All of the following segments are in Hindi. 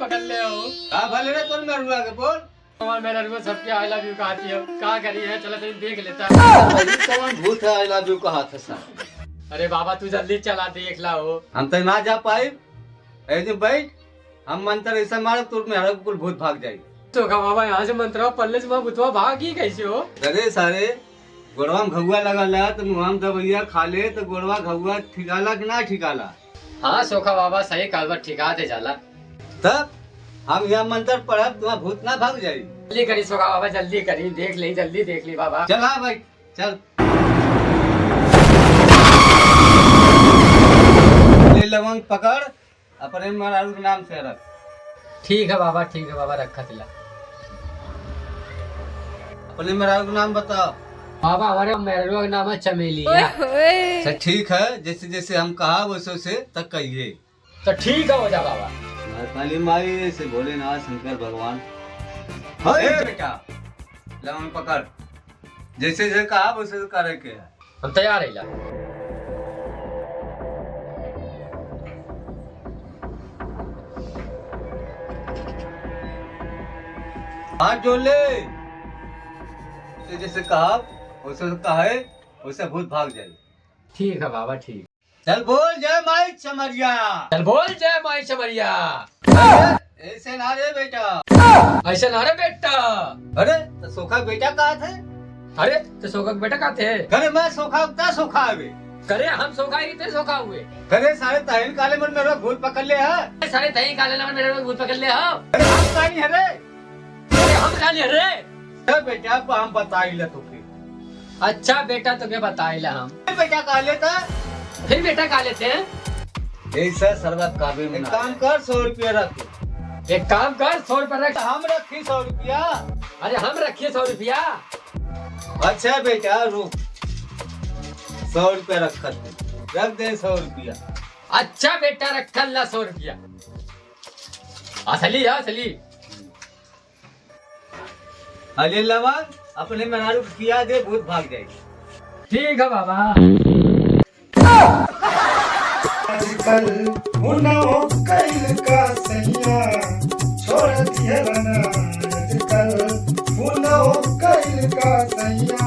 पकड़ ले हो। का भले रे तोर मेरुआ के बोल। और मेरा रुआ सबके आई लव यू कहती है, क्या करी है? चलो तो देख लेता। कौन भूत है आई लव यू कहा था साहब? अरे बाबा तू जल्दी चला देख ला हो। हम तो ना जा पाए। ऐसे बैठ, हम मंत्र ऐसा मारे तोर में हर कुल भूत भाग जाए। तो का बाबा यहाँ से मंत्र पल्ले से भूतवा भागी कैसे हो? अरे सारे गोड़वा में घुआ लगा तो मुहाम दबैया खा ले तो गोड़वा घुआ ठिकाला कि ना ठिकाला? हाँ सोखा बाबा सही कालवर ठिका दे जाला। तब हम यहाँ मंत्र पढ़ब तुम्हारा भूत ना भाग जाये। जल्दी करी सोखा बाबा, जल्दी करी, देख ली जल्दी देख ली बाबा। चल हाँ भाई चल। ले लवंग पकड़, अपने महाराज के नाम से रख। ठीक है बाबा, ठीक है बाबा, रखा तिला। अपने महाराज का नाम बताओ। बाबा हमारे मेरे का नाम है चमेलिया। अच्छा ठीक है, जैसे जैसे हम कहा वैसे वैसे तक कहिए। तो ठीक है हो जा बाबा। काली माई से भोलेनाथ शंकर भगवान। ए बेटा लवंग पकड़, जैसे जैसे कहा वैसे वैसे करे के है। हम तैयार है ला। हाथ जोड़ ले, जैसे कहा वैसे कहे वैसे भूत भाग जाए। ठीक है बाबा ठीक। चल बोल जय माई चमरिया। चल बोल जय माई चमरिया। ऐसे ना रे बेटा। ऐसे ना रे बेटा। अरे तो सोखा बेटा कहा थे? अरे तो सोखा के बेटा कहते हैं। करे मैं सोखा उतना सोखा है। करे हम सोखा ही थे, सोखा हुए। करे सारे तहन काले मन मेरा भूत पकड़ ले है। सारे दही काले नंबर मेरे भूत पकड़ ले हो। अरे हम कहानी है रे। अरे हम कहा ले रे। बेटा हम बताई ले तुके। अच्छा बेटा तुके बताई ला हम। बेटा कहा लेता फिर बेटा कहा लेते हैं। ऐसा सर्वत काबिल में काम कर 100 रुपया रख। एक काम कर 100 रुपया रख। हम रखी 100 रुपया। अरे हम रखिए 100 रुपया। अच्छा बेटा रुक, 100 रुपया रख दे 100 रुपया। अच्छा बेटा रखल ला 100 रुपया। असली है असली। अले लवंग अपने मनारू किया दे भूत भाग जाएगी। ठीक है बाबा। आजकल मुनाओ कैल का सैया छोड़ दिया ना। आजकल मुनाओ कैल का सैया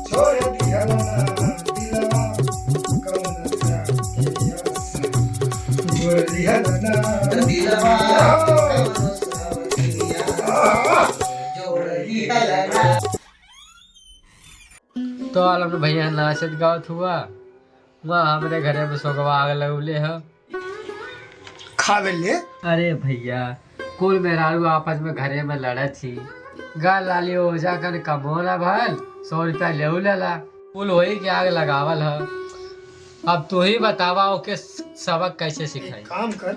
छोड़ दिया ना। दिलवा कौन सा किया छोड़ दिया ना। दिलवा कौन सा किया छोड़ दिया ना। तो आलम भैया नाचत गावत हुआ वहाँ हमरे घरे में सोगवा आग लगौले है। खावे ले। अरे भैया कुल मेहरारू आपस में घरे में लड़त थी। गा लाली ओझा कर कमो ना भल 100 रुपया ले लेला। कुल वही के आग लगावल है। अब तू ही बतावा ओके सबक कैसे सिखाई। काम कर,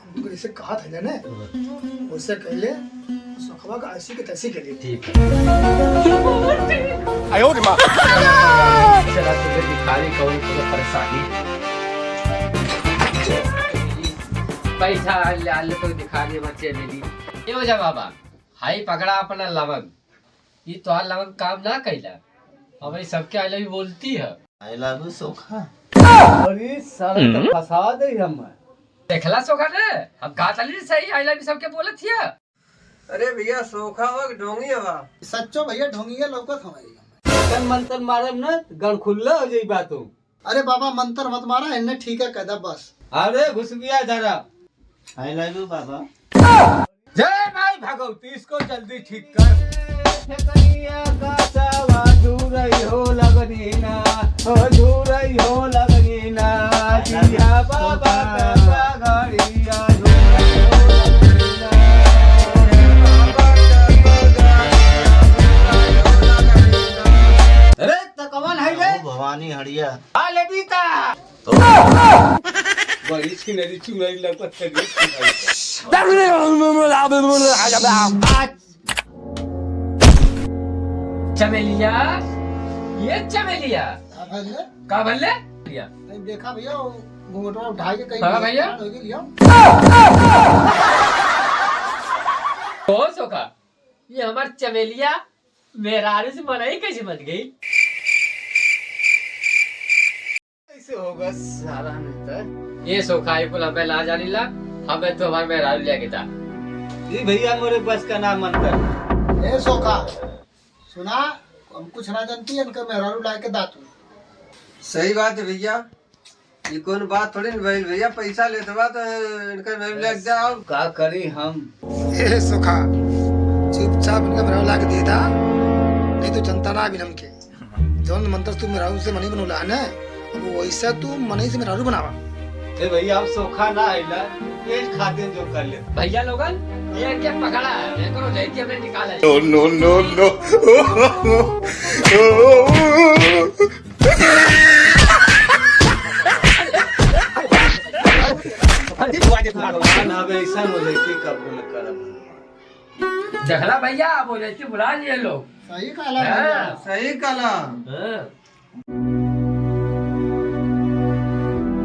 हमको जैसे कहा था ना उससे कहले सुखवा का ऐसी के तैसी के लिए। ठीक है। आयो रे मां। चला तुझे दिखा रही कौन तुझे परेशानी। पैसा ले तो दिखा रही बच्चे मेरी। ये हो जा बाबा, हाई पकड़ा अपना लवंग। ये तो लवंग काम ना कैला। अब सबके आई लव बोलती है। आई लव यू सोखा। अरे साले तो फंसा दे हम। देखला सोखा ने हम कहा चली सही आई लव यू सबके बोलत हिया। अरे भैया सोखा हो ढोंगी हवा। सच्चो भैया ढोंगिया लौकत हमारी। कन मंत्र मारब ना गण खुल्ला हो जाई बातों। अरे बाबा मंत्र मत मारा, इन्हें ठीक है कहदा बस। अरे घुस गया जरा। आई लव यू बाबा। जय माई भगवती, इसको जल्दी ठीक कर। कनिया का सावा झूरई हो लगनी ना, हो झूरई हो लगनी ना। जिया बाबा का घड़िया झूरई हो लगनी ना। अरे तकवन है ये भवानी हड़िया। आले बीता बड़ी सी नदी चुनाई लगत है। चमेलिया, ये चमेलिया का भले लिया। देखा भैया घूंघटवा उठा के कहीं हाँ भैया। हो गई लिया। कौन सोखा ये हमार चमेलिया मेहरारू से मनाई कैसे बन गई। कैसे होगा सारा नहीं। ये सोखा कुल हमें ला जानी ला। हमें तो हमारे मेहरारू लेके था। जी भैया मोरे बस का नाम अंतर। ए सोखा सुना, हम कुछ ना जानती इनका मेहरारू ला के दातू। सही बात है भैया, ये कौन बात थोड़ी ना भाई, भैया पैसा लेते बा तो इनका मैं लग जाओ। का करी हम? ए सोखा चुपचाप इनका मेहरारू ला के दे दा, नहीं तो जनता ना भी नमके। जौन मंत्र तू मेहरारू से मनी बनौला है ना, अब वैसा तू मनी से मेहरारू बनावा। ए भैया हम सोखा ना आइला, ये खाते जो कर ले। भैया लोगन ये क्या पकड़ा है, देखो लेके हमने निकाला है। भगवान अब ऐसा बोले कि कबूल करब। देखला भैया बोले बुला लिए लोग। सही कहला हाँ। सही कला। हाँ।